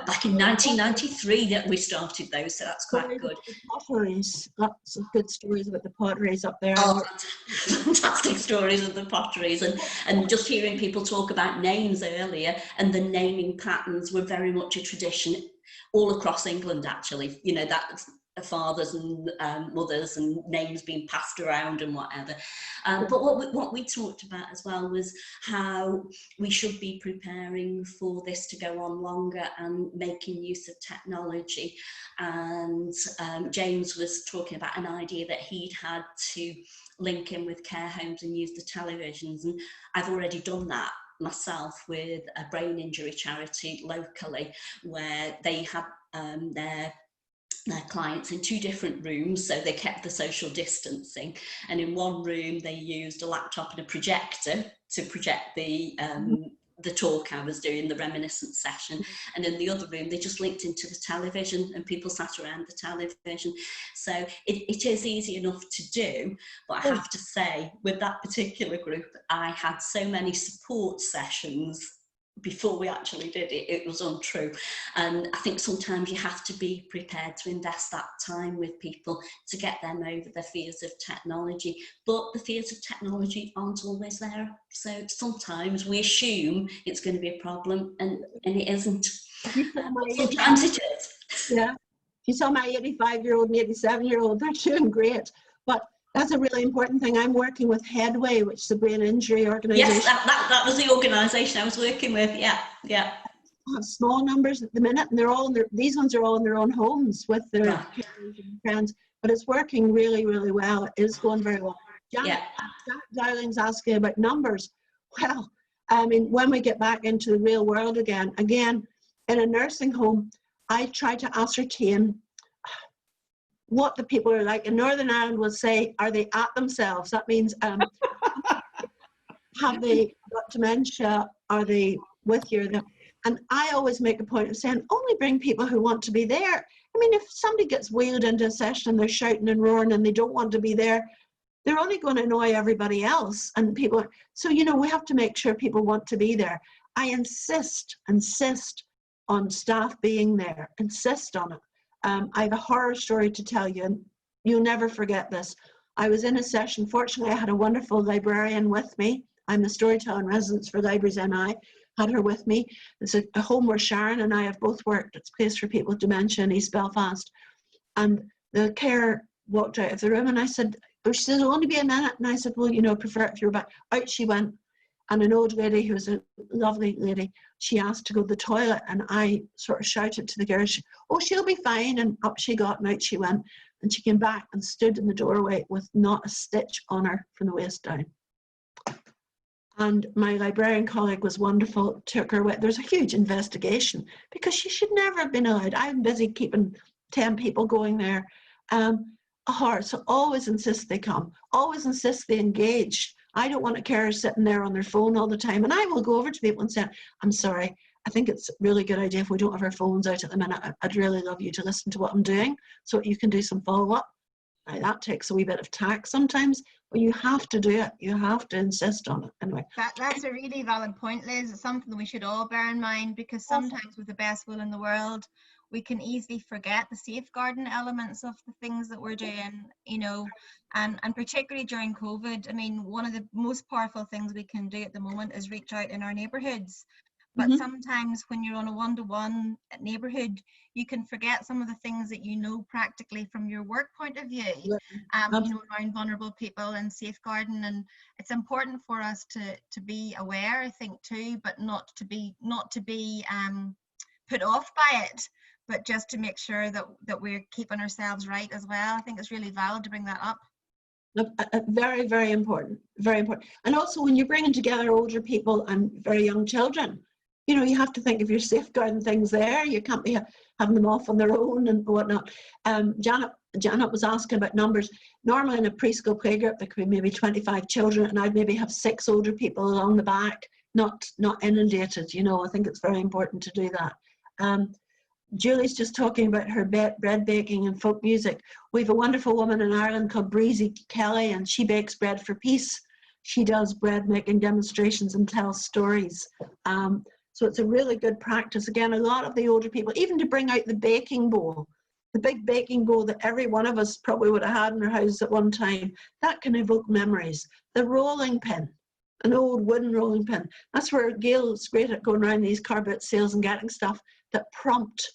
Back in 1993 that we started those, so that's quite good. Potteries, lots of good stories about the potteries up there. Oh, fantastic stories of the potteries, and just hearing people talk about names earlier, and the naming patterns were very much a tradition all across England, actually. You know, that's fathers and mothers and names being passed around and whatever. But what we talked about as well was how we should be preparing for this to go on longer and making use of technology. And James was talking about an idea that he'd had to link in with care homes and use the televisions, and I've already done that myself with a brain injury charity locally, where they had their clients in 2 different rooms, so they kept the social distancing, and in one room they used a laptop and a projector to project the talk I was doing, the Reminiscence session, and in the other room they just linked into the television and people sat around the television. So it is easy enough to do, but I have to say with that particular group I had so many support sessions before we actually did it. It was untrue, and I think sometimes you have to be prepared to invest that time with people to get them over the fears of technology, but the fears of technology aren't always there, so sometimes we assume it's going to be a problem, and it isn't. Sometimes it is. Yeah, if you saw my 85-year-old and 87-year-old, they're doing great, but that's a really important thing. I'm working with Headway, which is a brain injury organisation. Yes, that was the organisation I was working with. Yeah. I have small numbers at the minute, and they're all these ones are all in their own homes with their parents and friends. But it's working really, really well. It is going very well. Janet Dowling's asking about numbers. Well, I mean, when we get back into the real world again, in a nursing home, I try to ascertain what the people are like. In Northern Ireland will say, are they at themselves? That means have they got dementia? Are they with you? And I always make a point of saying, only bring people who want to be there. I mean, if somebody gets wheeled into a session and they're shouting and roaring and they don't want to be there, they're only going to annoy everybody else. And people, so, you know, we have to make sure people want to be there. I insist on staff being there, insist on it. I have a horror story to tell you, and you'll never forget this. I was in a session. Fortunately, I had a wonderful librarian with me. I'm the storyteller in residence for Libraries NI. Had her with me. It's a home where Sharon and I have both worked. It's a place for people with dementia in East Belfast. And the carer walked out of the room, and I said, oh, she said, it'll only be a minute. And I said, well, you know, prefer it if you're back. Out she went. And an old lady who was a lovely lady, she asked to go to the toilet, and I sort of shouted to the girl, oh, she'll be fine. And up she got, and out she went. And she came back and stood in the doorway with not a stitch on her from the waist down. And my librarian colleague was wonderful, took her away. There was a huge investigation because she should never have been allowed. I'm busy keeping 10 people going there. So always insist they come, always insist they engage. I don't want a carer sitting there on their phone all the time. And I will go over to people and say, I'm sorry, I think it's a really good idea if we don't have our phones out at the minute. I'd really love you to listen to what I'm doing so you can do some follow-up. Now, that takes a wee bit of tact sometimes, but you have to do it. You have to insist on it. Anyway. That's a really valid point, Liz. It's something that we should all bear in mind, because sometimes with the best will in the world, we can easily forget the safeguarding elements of the things that we're doing, you know, and particularly during COVID. I mean, one of the most powerful things we can do at the moment is reach out in our neighbourhoods. But sometimes when you're on a one-to-one neighbourhood, you can forget some of the things that you know practically from your work point of view, you know, around vulnerable people and safeguarding. And it's important for us to be aware, I think, too, but not to be put off by it, but just to make sure that we're keeping ourselves right as well. I think it's really valid to bring that up. Very, very important, very important. And also when you're bringing together older people and very young children, you know, you have to think of your safeguarding things there. You can't be having them off on their own and whatnot. Janet was asking about numbers. Normally in a preschool playgroup, there could be maybe 25 children, and I'd maybe have 6 older people along the back, not inundated. You know, I think it's very important to do that. Julie's just talking about her bread baking and folk music. We have a wonderful woman in Ireland called Breezy Kelly, and she bakes bread for peace. She does bread making demonstrations and tells stories. So it's a really good practice. Again, a lot of the older people, even to bring out the baking bowl, the big baking bowl that every one of us probably would have had in our house at one time, that can evoke memories. The rolling pin, an old wooden rolling pin. That's where Gail's great at going around these car boot sales and getting stuff that prompt,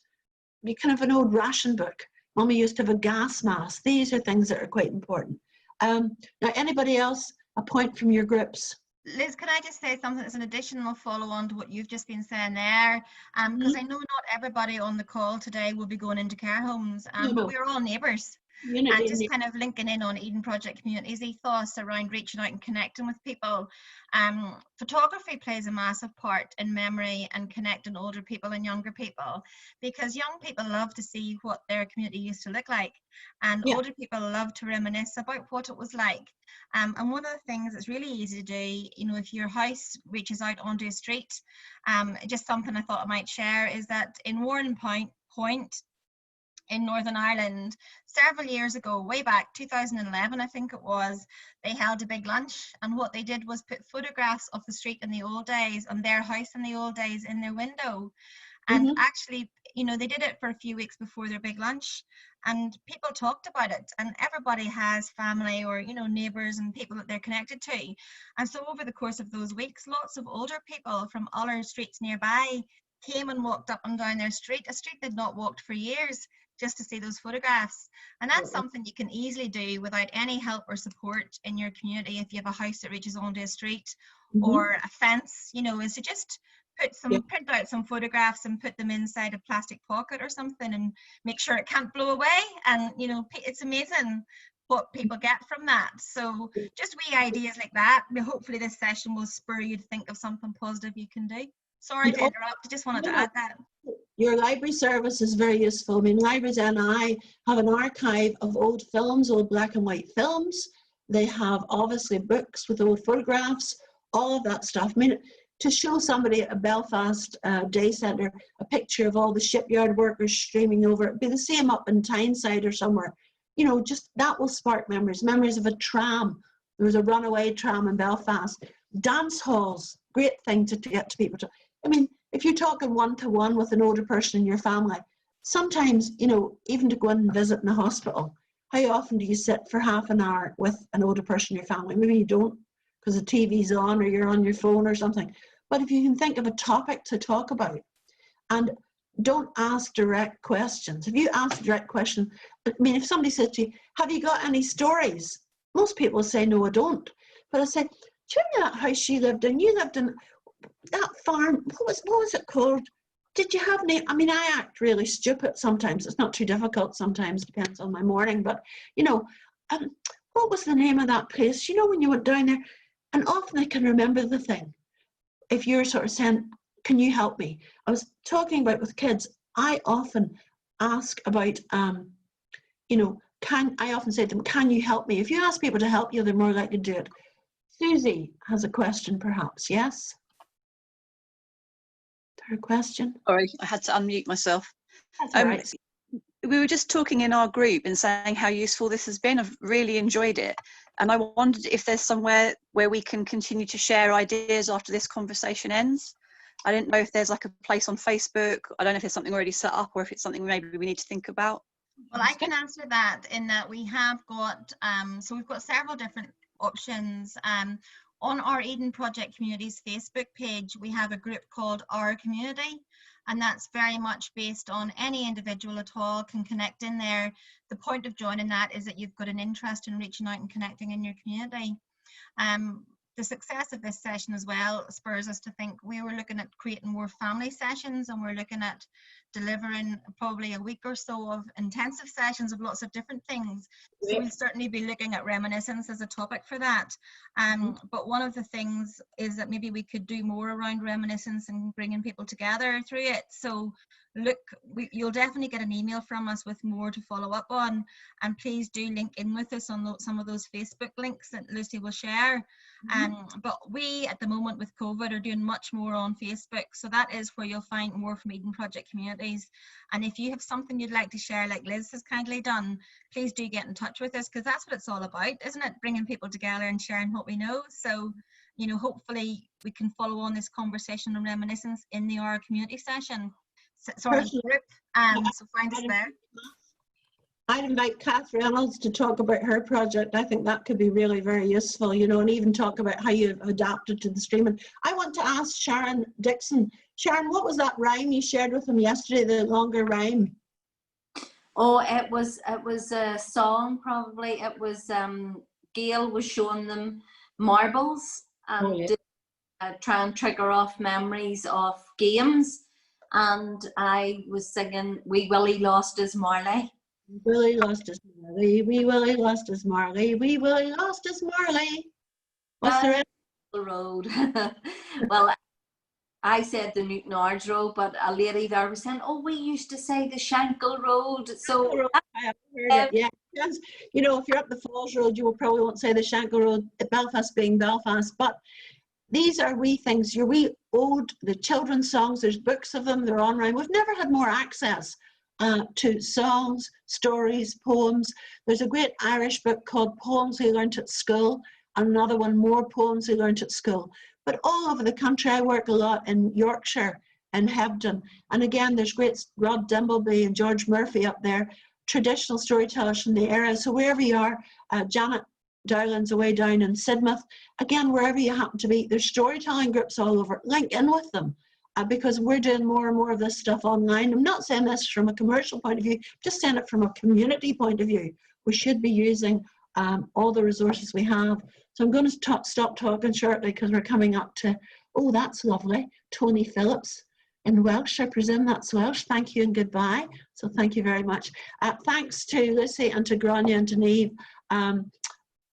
you kind of an old ration book. Mummy used to have a gas mask. These are things that are quite important. Now, anybody else, a point from your groups? Liz, can I just say something that's an additional follow-on to what you've just been saying there? Because I know not everybody on the call today will be going into care homes, but we're all neighbours. And just kind of linking in on Eden Project Community's ethos around reaching out and connecting with people. Photography plays a massive part in memory and connecting older people and younger people, because young people love to see what their community used to look like, and older people love to reminisce about what it was like. And one of the things that's really easy to do, you know, if your house reaches out onto a street, just something I thought I might share is that in Warren Point in Northern Ireland, several years ago, way back 2011 I think it was, they held a big lunch, and what they did was put photographs of the street in the old days and their house in the old days in their window. And actually, you know, they did it for a few weeks before their big lunch, and people talked about it, and everybody has family or, you know, neighbours and people that they're connected to. And so over the course of those weeks, lots of older people from other streets nearby came and walked up and down their street, a street they'd not walked for years, just to see those photographs. And that's something you can easily do without any help or support in your community. If you have a house that reaches onto a street or a fence, you know, is to just print out some photographs and put them inside a plastic pocket or something, and make sure it can't blow away. And, you know, it's amazing what people get from that. So just wee ideas like that. Hopefully this session will spur you to think of something positive you can do. Sorry to interrupt, I just wanted to add that. Your library service is very useful. I mean, Libraries NI have an archive of old films, old black and white films. They have obviously books with old photographs, all of that stuff. I mean, to show somebody at Belfast Day Centre a picture of all the shipyard workers streaming over, it'd be the same up in Tyneside or somewhere. You know, just that will spark memories of a tram. There was a runaway tram in Belfast. Dance halls, great thing to get to people. I mean, if you're talking one-to-one with an older person in your family, sometimes, you know, even to go in and visit in a hospital, how often do you sit for half an hour with an older person in your family? Maybe you don't because the TV's on or you're on your phone or something. But if you can think of a topic to talk about, and don't ask direct questions. If you ask a direct question, I mean, if somebody says to you, have you got any stories? Most people say, no, I don't. But I say, do you know that house you lived in? You lived in that farm, what was it called? Did you have name? I mean, I act really stupid sometimes. It's not too difficult sometimes, depends on my morning, but you know, what was the name of that place? You know, when you went down there, and often I can remember the thing. If you're sort of saying, can you help me? I was talking about with kids, I often ask about, you know, I often say to them, can you help me? If you ask people to help you, they're more likely to do it. Susie has a question perhaps, yes? her question. Sorry, I had to unmute myself. That's all right. We were just talking in our group and saying how useful this has been. I've really enjoyed it. And I wondered if there's somewhere where we can continue to share ideas after this conversation ends. I didn't know if there's like a place on Facebook. I don't know if there's something already set up or if it's something maybe we need to think about. Well, I can answer that in that we have got, so we've got several different options. On our Eden Project Communities Facebook page, we have a group called Our Community, and that's very much based on any individual at all can connect in there. The point of joining that is that you've got an interest in reaching out and connecting in your community. The success of this session as well spurs us to think we were looking at creating more family sessions, and we're looking at delivering probably a week or so of intensive sessions of lots of different things. So we'll certainly be looking at reminiscence as a topic for that. But one of the things is that maybe we could do more around reminiscence and bringing people together through it. So look, you'll definitely get an email from us with more to follow up on, and please do link in with us on some of those Facebook links that Lucy will share. But we at the moment with COVID are doing much more on Facebook, so that is where you'll find more from Eden Project Communities. And if you have something you'd like to share, like Liz has kindly done, please do get in touch with us, because that's what it's all about, isn't it? Bringing people together and sharing what we know. So, you know, hopefully we can follow on this conversation on reminiscence in the Our Community session. Sorry, group. So find us there. I'd invite Kath Reynolds to talk about her project. I think that could be really very useful, you know, and even talk about how you've adapted to the streaming. I want to ask Sharon Dixon. Sharon, what was that rhyme you shared with them yesterday, the longer rhyme? Oh, it was a song probably. It was Gail was showing them marbles and try and trigger off memories of games. And I was singing Wee Willie Lost His Marley. Willie lost his Marley, wee Willie lost his Marley, wee Willie lost his Marley. What's the rest? The road. Well, I said the Newtonards Road, but a lady there was saying, oh, we used to say the Shankle Road. So I have heard it, yeah. You know, if you're up the Falls Road, you will probably won't say the Shankle Road, Belfast being Belfast, but these are wee things, your wee the children's songs, there's books of them, they're online. We've never had more access to songs, stories, poems. There's a great Irish book called Poems We Learnt at School, and another one, More Poems We Learnt at School. But all over the country, I work a lot in Yorkshire and Hebden. And again, there's great Rod Dimbleby and George Murphy up there, traditional storytellers from the area. So wherever you are, Janet Dowland's away down in Sidmouth. Again, wherever you happen to be, there's storytelling groups all over. Link in with them. Because we're doing more and more of this stuff online. I'm not saying this from a commercial point of view, just saying it from a community point of view. We should be using all the resources we have. So I'm going to stop talking shortly because we're coming up to, oh, that's lovely, Tony Phillips in Welsh. I presume that's Welsh. Thank you and goodbye. So thank you very much. Thanks to Lucy and to Grania and to Neve.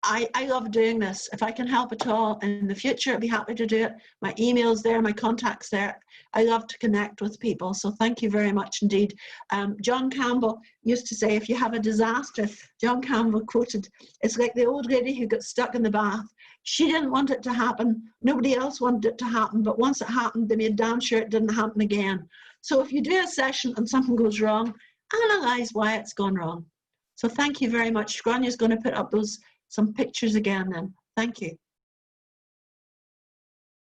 I love doing this. If I can help at all in the future, I'd be happy to do it. My email's there, my contact's there. I love to connect with people, so thank you very much indeed. John Campbell used to say, if you have a disaster, John Campbell quoted, it's like the old lady who got stuck in the bath. She didn't want it to happen. Nobody else wanted it to happen, but once it happened, they made damn sure it didn't happen again. So if you do a session and something goes wrong, analyze why it's gone wrong. So thank you very much. Grania's going to put up some pictures again then. Thank you.